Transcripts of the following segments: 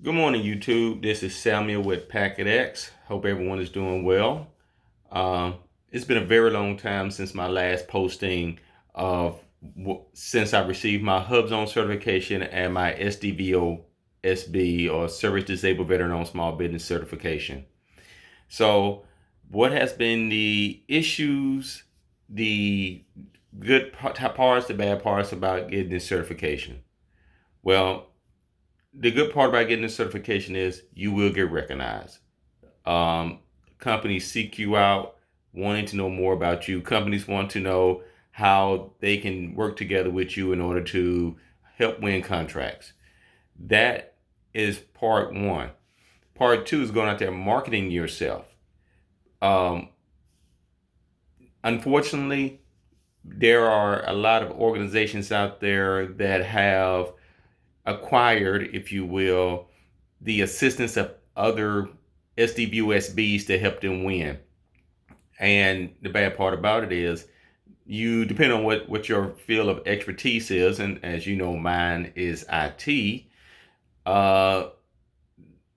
Good morning, YouTube. This is Samuel with Packet X. Hope everyone is doing well. It's been a very long time since my last posting since I received my HUBZone certification and my SDVOSB or Service Disabled Veteran Owned Small Business certification. So, what has been the issues, the good parts, the bad parts about getting this certification? Well, the good part about getting this certification is you will get recognized. Um, Companies seek you out, wanting to know more about you. Companies want to know how they can work together with you in order to help win contracts. That is part one. Part two is going out there marketing yourself. Um, Unfortunately, there are a lot of organizations out there that have acquired, if you will, the assistance of other SDVOSBs to help them win. And the bad part about it is you depend on what your field of expertise is, and as you know, mine is IT. Uh,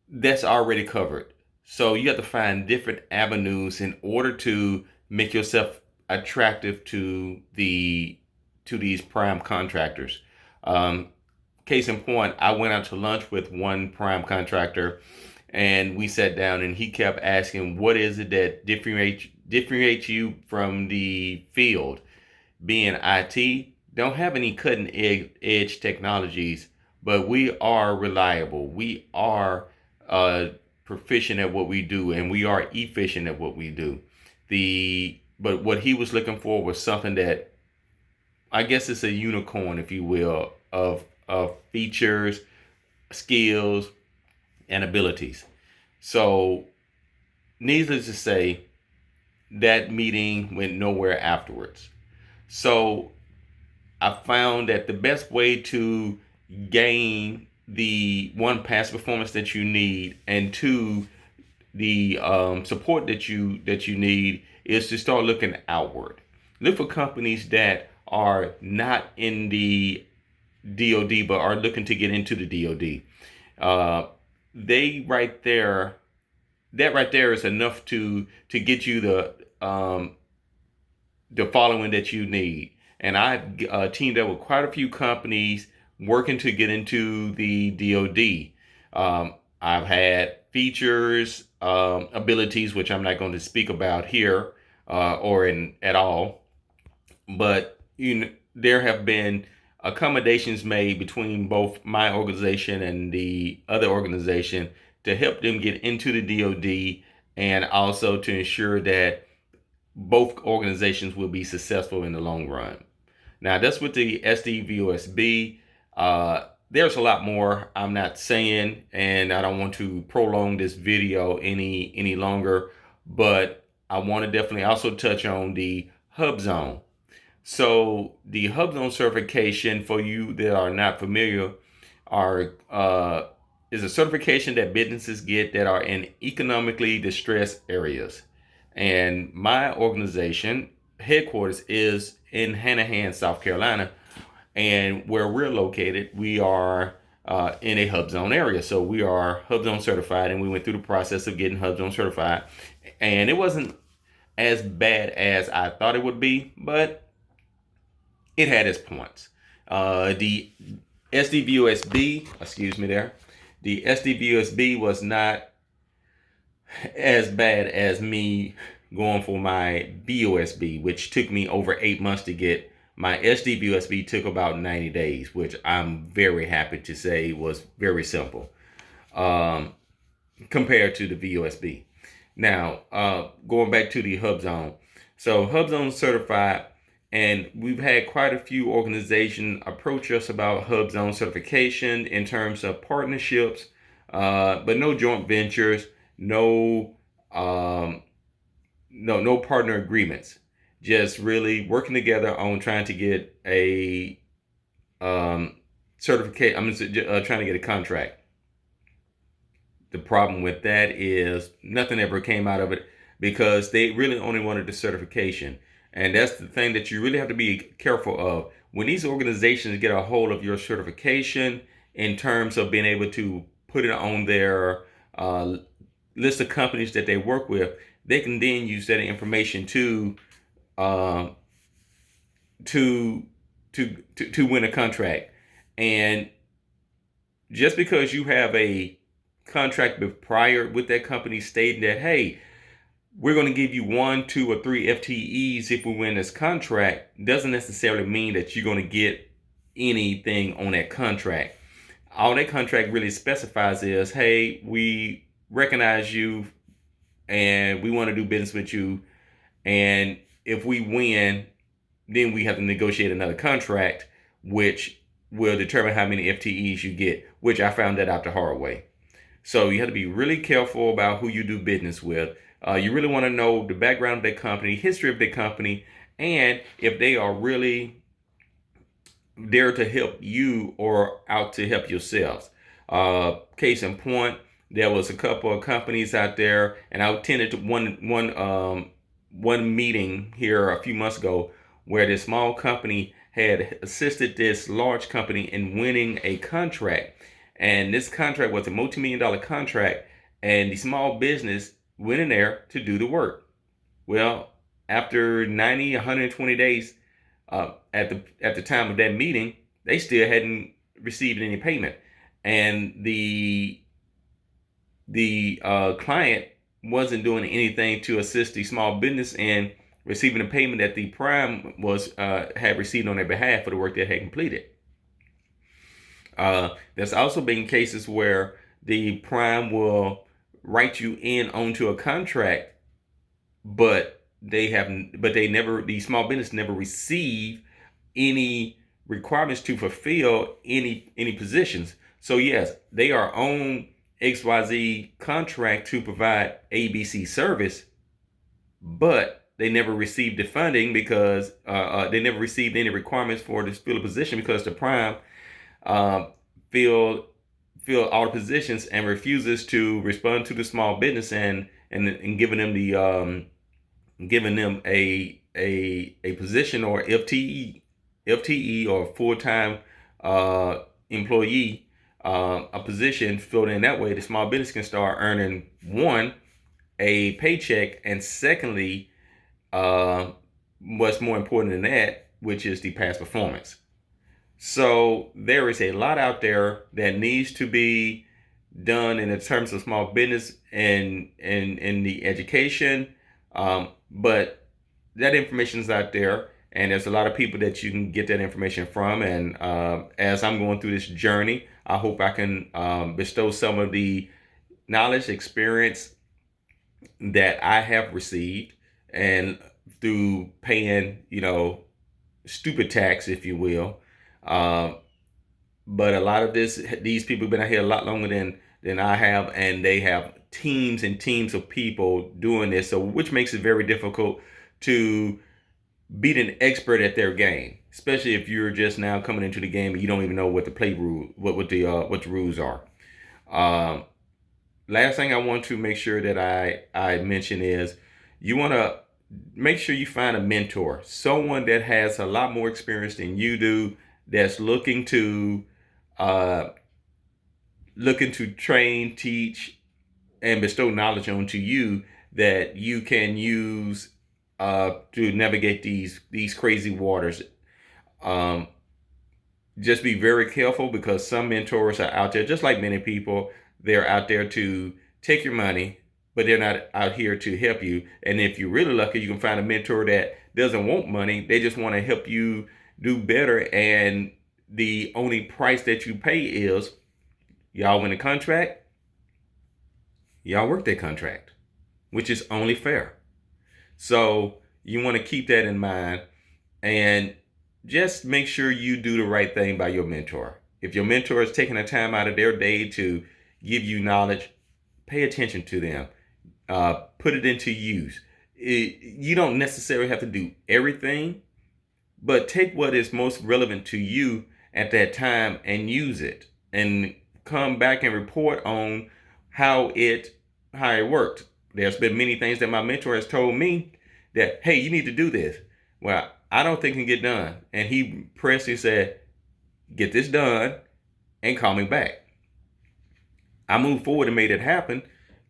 that's already covered. So you have to find different avenues in order to make yourself attractive to these prime contractors. Um, Case in point, I went out to lunch with one prime contractor, and we sat down, and he kept asking, "What is it that differentiates you from the field?" Being IT, don't have any cutting edge technologies, but we are reliable. We are proficient at what we do, and we are efficient at what we do. But what he was looking for was something that, I guess, it's a unicorn, if you will, of features, skills, and abilities. So, needless to say, that meeting went nowhere afterwards. So, I found that the best way to gain the one, past performance that you need, and two, the support that you need, is to start looking outward. Look for companies that are not in the DoD but are looking to get into the DoD. They right there, that right there is enough to get you the following that you need. And I've teamed up with quite a few companies working to get into the DoD. I've had features, abilities, which I'm not going to speak about here or in at all. But there have been accommodations made between both my organization and the other organization to help them get into the DoD, and also to ensure that both organizations will be successful in the long run. Now, that's with the SDVOSB. There's a lot more I'm not saying, and I don't want to prolong this video any longer, but I want to definitely also touch on the HUBZone. So the HUBZone certification, for you that are not familiar, is a certification that businesses get that are in economically distressed areas. And my organization headquarters is in Hanahan, South Carolina, and where we're located, we are in a HUBZone area. So we are HUBZone certified, and we went through the process of getting HUBZone certified. And it wasn't as bad as I thought it would be, but it had its points. The SDVOSB, excuse me there, the SDVOSB was not as bad as me going for my VOSB, which took me over 8 months to get. My SDVOSB took about 90 days, which I'm very happy to say was very simple compared to the VOSB. Now, going back to the HUBZone. So HUBZone certified, and we've had quite a few organizations approach us about HUBZone certification in terms of partnerships, but no joint ventures, no partner agreements. Just really working together on trying to get a certificate. I'm trying to get a contract. The problem with that is nothing ever came out of it because they really only wanted the certification. And that's the thing that you really have to be careful of. When these organizations get a hold of your certification in terms of being able to put it on their list of companies that they work with, they can then use that information to win a contract. And just because you have a contract prior with that company stating that, hey, we're going to give you 1, 2, or 3 FTEs if we win this contract, doesn't necessarily mean that you're going to get anything on that contract. All that contract really specifies is, hey, we recognize you and we want to do business with you. And if we win, then we have to negotiate another contract, which will determine how many FTEs you get, which I found that out the hard way. So you have to be really careful about who you do business with. You really want to know the background of their company, history of their company, and if they are really there to help you or out to help yourselves. Case in point, there was a couple of companies out there, and I attended to one meeting here a few months ago where this small company had assisted this large company in winning a contract. And this contract was a multi-million-dollar contract, and the small business went in there to do the work. Well, after 90, 120 days at the time of that meeting, they still hadn't received any payment. And the client wasn't doing anything to assist the small business in receiving the payment that the prime had received on their behalf for the work they had completed. There's also been cases where the prime will write you in onto a contract, but the small business never receive any requirements to fulfill any positions. So yes, they are on XYZ contract to provide ABC service, but they never received the funding because they never received any requirements for to fill a position because the prime fill all the positions and refuses to respond to the small business and giving them a position or FTE or full-time employee, a position filled in that way. The small business can start earning, one, a paycheck, and secondly, what's more important than that, which is the past performance. So there is a lot out there that needs to be done in the terms of small business and in the education, but that information is out there, and there's a lot of people that you can get that information from. And as I'm going through this journey, I hope I can bestow some of the knowledge, experience that I have received, and through paying, stupid tax, if you will. But a lot of these people have been out here a lot longer than I have, and they have teams and teams of people doing this. So, which makes it very difficult to beat an expert at their game, especially if you're just now coming into the game and you don't even know what the play rule, what the rules are. Last thing I want to make sure that I mention is you want to make sure you find a mentor, someone that has a lot more experience than you do, that's looking to train, teach, and bestow knowledge onto you that you can use to navigate these crazy waters. Just be very careful, because some mentors are out there, just like many people, they're out there to take your money, but they're not out here to help you. And if you're really lucky, you can find a mentor that doesn't want money. They just want to help you do better. And the only price that you pay is y'all win a contract, y'all work that contract, which is only fair. So you want to keep that in mind, and just make sure you do the right thing by your mentor. If your mentor is taking the time out of their day to give you knowledge, pay attention to them. Put it into use. You don't necessarily have to do everything, but take what is most relevant to you at that time and use it, and come back and report on how it worked. There's been many things that my mentor has told me that, hey, you need to do this. Well, I don't think it can get done. And he pressed and said, get this done and call me back. I moved forward and made it happen.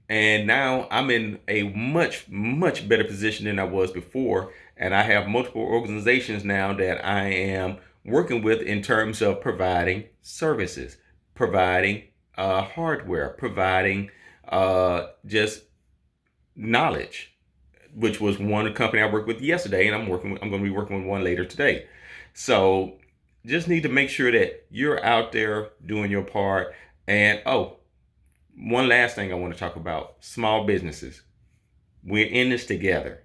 And now I'm in a much, much better position than I was before. And I have multiple organizations now that I am working with in terms of providing services, providing hardware, providing just knowledge, which was one company I worked with yesterday, and I'm going to be working with one later today. So just need to make sure that you're out there doing your part. And one last thing I want to talk about: small businesses. We're in this together.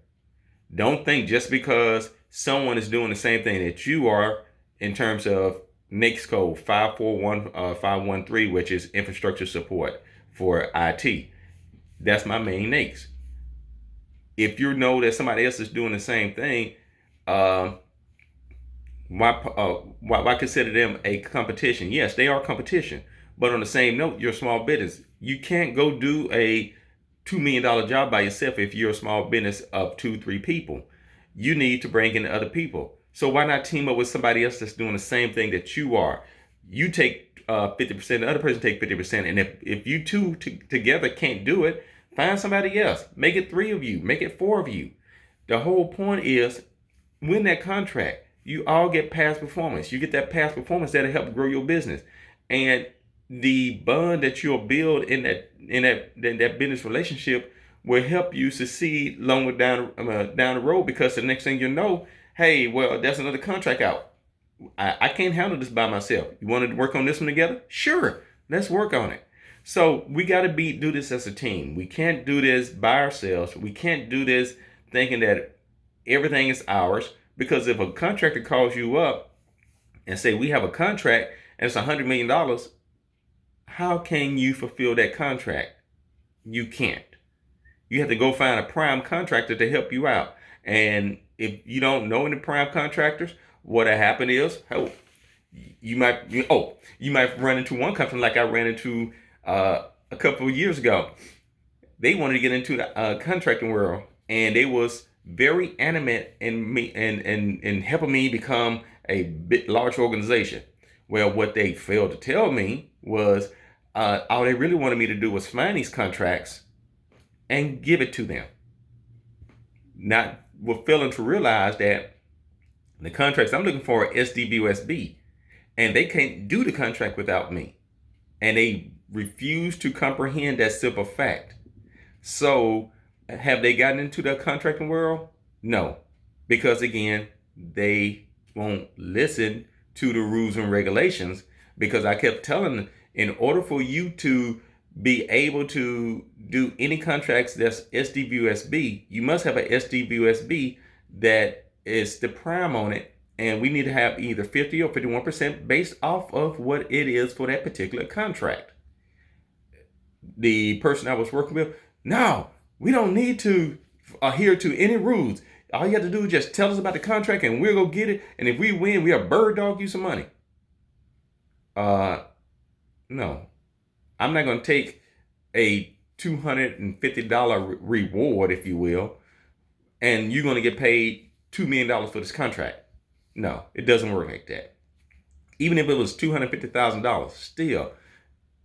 Don't think just because someone is doing the same thing that you are in terms of NAICS code 541513, which is infrastructure support for IT. That's my main NAICS. If you know that somebody else is doing the same thing, why consider them a competition? Yes, they are competition, but on the same note, you're a small business. You can't go do a $2 million job by yourself if you're a small business of 2-3 people. You need to bring in other people. So why not team up with somebody else that's doing the same thing that you are? You take 50%, the other person take 50%, and if you two together can't do it, find somebody else. Make it 3 of you. Make it 4 of you. The whole point is win that contract. You all get past performance. You get that past performance that'll help grow your business, and the bond that you'll build in that business relationship will help you succeed longer down the road. Because the next thing you know, hey, well, that's another contract out. I can't handle this by myself. You want to work on this one together? Sure, let's work on it. So we got to do this as a team. We can't do this by ourselves. We can't do this thinking that everything is ours. Because if a contractor calls you up and say, we have a contract and it's $100 million, how can you fulfill that contract? You can't. You have to go find a prime contractor to help you out. And if you don't know any prime contractors, what'll happen is, you might run into one company like I ran into a couple of years ago. They wanted to get into the contracting world, and they was very animate in me and helping me become a bit large organization. Well, what they failed to tell me was all they really wanted me to do was find these contracts and give it to them. Not were failing to realize that the contracts I'm looking for are SDVOSB, and they can't do the contract without me. And they refuse to comprehend that simple fact. So have they gotten into the contracting world? No, because again, they won't listen to the rules and regulations. Because I kept telling them, in order for you to be able to do any contracts that's SDVOSB, you must have a SDVOSB that is the prime on it, and we need to have either 50 or 51% based off of what it is for that particular contract. The person I was working with, no, we don't need to adhere to any rules. All you have to do is just tell us about the contract and we'll go get it. And if we win, we'll bird dog you some money. No, I'm not going to take a $250 reward, if you will, and you're going to get paid $2 million for this contract. No, it doesn't work like that. Even if it was $250,000, still,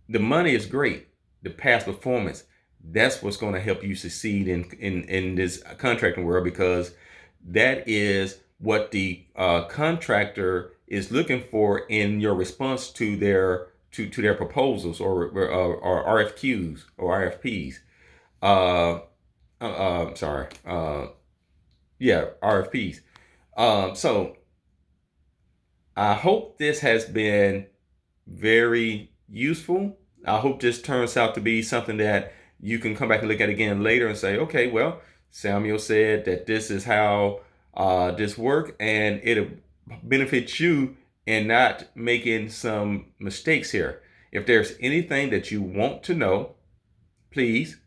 the money is great. The past performance, that's what's going to help you succeed in this contracting world, because that is what the contractor is looking for in your response to their proposals or RFQs or RFPs. RFPs. So I hope this has been very useful. I hope this turns out to be something that you can come back and look at again later and say, okay, well, Samuel said that this is how this work, and it'll benefit you in not making some mistakes here. If there's anything that you want to know, please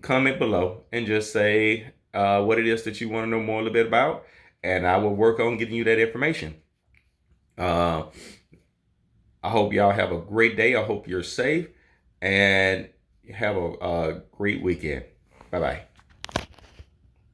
comment below and just say what it is that you want to know more a little bit about, and I will work on getting you that information. I hope y'all have a great day. I hope you're safe and have a great weekend. Bye-bye.